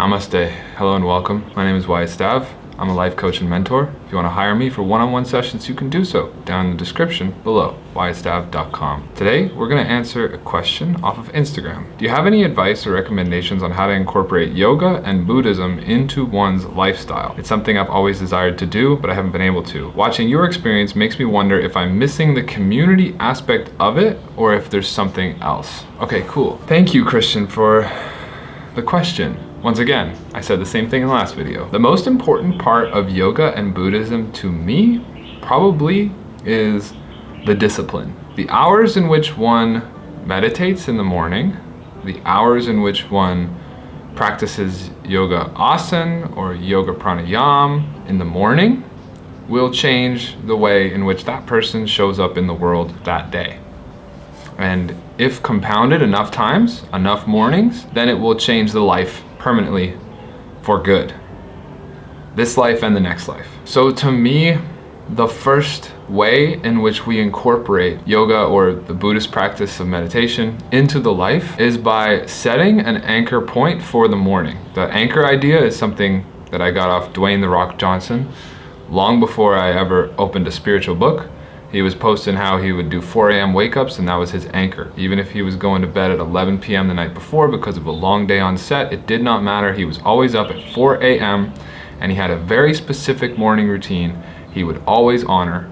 Namaste. Hello and welcome. My name is Wyatt Stav. I'm a life coach and mentor. If you want to hire me for one-on-one sessions, you can do so down in the description below, wyattstav.com. Today, we're going to answer a question off of Instagram. Do you have any advice or recommendations on how to incorporate yoga and Buddhism into one's lifestyle? It's something I've always desired to do, but I haven't been able to. Watching your experience makes me wonder if I'm missing the community aspect of it or if there's something else. Okay, cool. Thank you, Christian, for the question. Once again, I said the same thing in the last video. The most important part of yoga and Buddhism to me probably is the discipline. The hours in which one meditates in the morning, the hours in which one practices yoga asana or yoga pranayama in the morning will change the way in which that person shows up in the world that day. And if compounded enough times, enough mornings, then it will change the life permanently for good. This life and the next life. So to me, the first way in which we incorporate yoga or the Buddhist practice of meditation into the life is by setting an anchor point for the morning. The anchor idea is something that I got off Dwayne "The Rock" Johnson long before I ever opened a spiritual book. He was posting how he would do 4 a.m. wake-ups, and that was his anchor. Even if he was going to bed at 11 p.m. the night before because of a long day on set, it did not matter. He was always up at 4 a.m. and he had a very specific morning routine he would always honor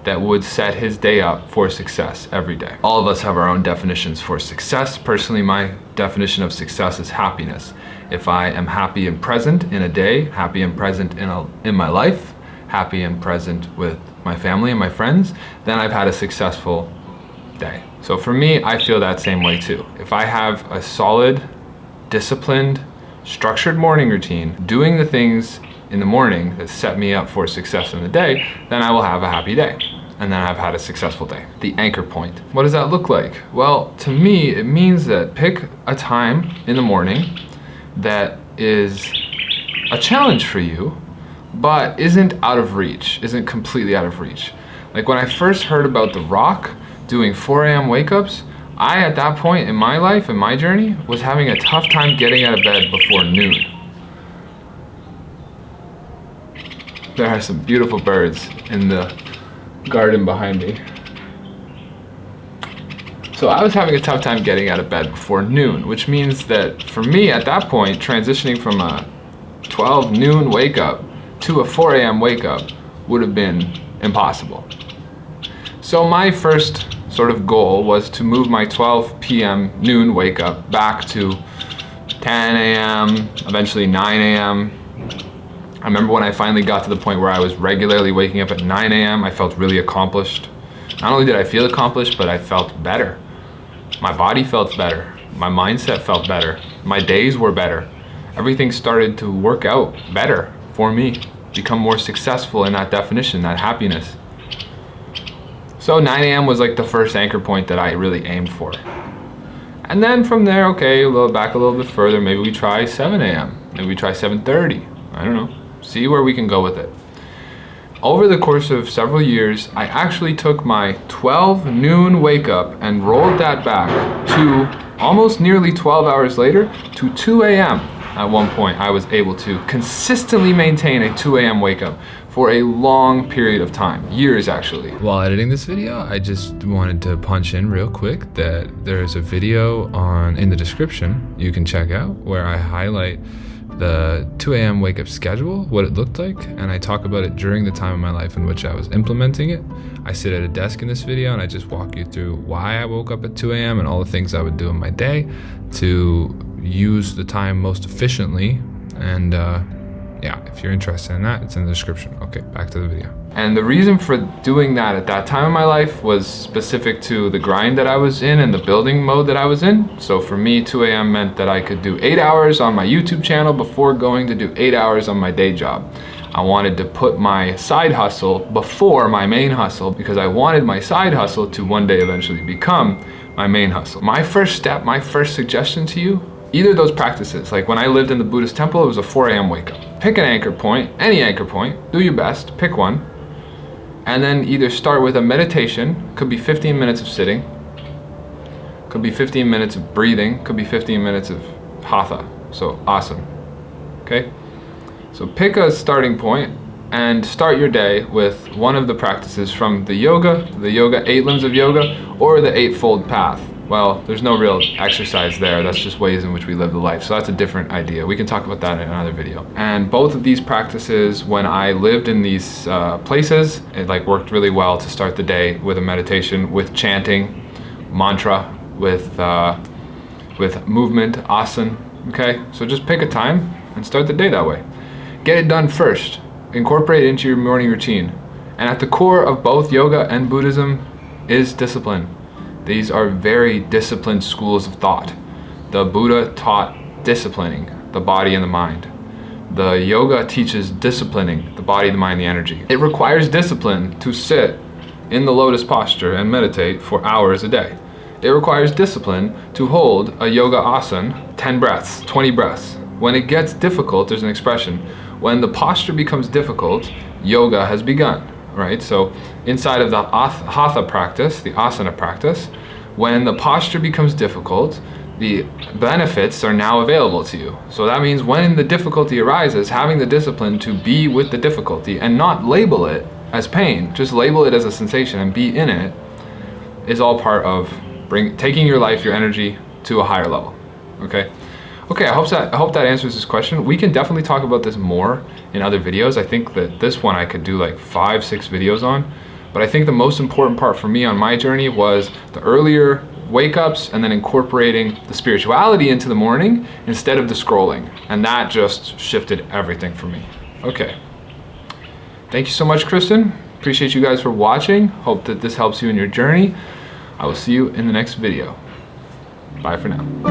that would set his day up for success every day. All of us have our own definitions for success. Personally, my definition of success is happiness. If I am happy and present in a day, happy and present in my life, happy and present with my family and my friends, then I've had a successful day. So for me, I feel that same way too. If I have a solid, disciplined, structured morning routine, doing the things in the morning that set me up for success in the day, then I will have a happy day. And then I've had a successful day. The anchor point. What does that look like? Well, to me, it means that pick a time in the morning that is a challenge for you, but isn't out of reach, isn't completely out of reach. Like when I first heard about The Rock doing 4 a.m. wake-ups, I, at that point in my life, in my journey, was having a tough time getting out of bed before noon. There are some beautiful birds in the garden behind me. So I was having a tough time getting out of bed before noon, which means that for me at that point, transitioning from a 12 noon wake-up to a 4 a.m. wake up would have been impossible. So my first sort of goal was to move my 12 p.m. noon wake up back to 10 a.m., eventually 9 a.m. I remember when I finally got to the point where I was regularly waking up at 9 a.m., I felt really accomplished. Not only did I feel accomplished, but I felt better. My body felt better. My mindset felt better. My days were better. Everything started to work out better for me, become more successful in that definition, that happiness. So 9 a.m. was like the first anchor point that I really aimed for. And then from there, okay, back a little bit further, maybe we try 7 a.m., maybe we try 7:30, I don't know, see where we can go with it. Over the course of several years, I actually took my 12 noon wake up and rolled that back to almost nearly 12 hours later to 2 a.m. At one point, I was able to consistently maintain a 2 a.m. wake up for a long period of time, years actually. While editing this video, I just wanted to punch in real quick that there's a video in the description you can check out where I highlight the 2 a.m. wake up schedule, what it looked like, and I talk about it during the time of my life in which I was implementing it. I sit at a desk in this video and I just walk you through why I woke up at 2 a.m. and all the things I would do in my day to use the time most efficiently. And yeah, if you're interested in that, it's in the description. Okay, back to the video. And the reason for doing that at that time in my life was specific to the grind that I was in and the building mode that I was in. So for me, 2 a.m. meant that I could do 8 hours on my YouTube channel before going to do 8 hours on my day job. I wanted to put my side hustle before my main hustle because I wanted my side hustle to one day eventually become my main hustle. My first step, my first suggestion to you, either of those practices, like when I lived in the Buddhist temple, it was a 4 a.m. wake up. Pick an anchor point, any anchor point, do your best, pick one, and then either start with a meditation, could be 15 minutes of sitting, could be 15 minutes of breathing, could be 15 minutes of hatha, so asana. okay? So pick a starting point and start your day with one of the practices from the yoga 8 limbs of yoga, or the eightfold path. Well, there's no real exercise there. That's just ways in which we live the life. So that's a different idea. We can talk about that in another video. And both of these practices, when I lived in these places, it like worked really well to start the day with a meditation, with chanting, mantra, with movement, asana. Okay, so just pick a time and start the day that way. Get it done first. Incorporate it into your morning routine. And at the core of both yoga and Buddhism is discipline. These are very disciplined schools of thought. The Buddha taught disciplining the body and the mind. The yoga teaches disciplining the body, the mind, the energy. It requires discipline to sit in the lotus posture and meditate for hours a day. It requires discipline to hold a yoga asana 10 breaths, 20 breaths. When it gets difficult, there's an expression, when the posture becomes difficult, yoga has begun. Right? So inside of the hatha practice, the asana practice, when the posture becomes difficult, the benefits are now available to you. So that means when the difficulty arises, having the discipline to be with the difficulty and not label it as pain, just label it as a sensation and be in it, is all part of taking your life, your energy to a higher level. Okay? Okay, I hope that answers this question. We can definitely talk about this more in other videos. I think that this one I could do like 5-6 videos on. But I think the most important part for me on my journey was the earlier wake-ups and then incorporating the spirituality into the morning instead of the scrolling. And that just shifted everything for me. Okay. Thank you so much, Kristen. Appreciate you guys for watching. Hope that this helps you in your journey. I will see you in the next video. Bye for now.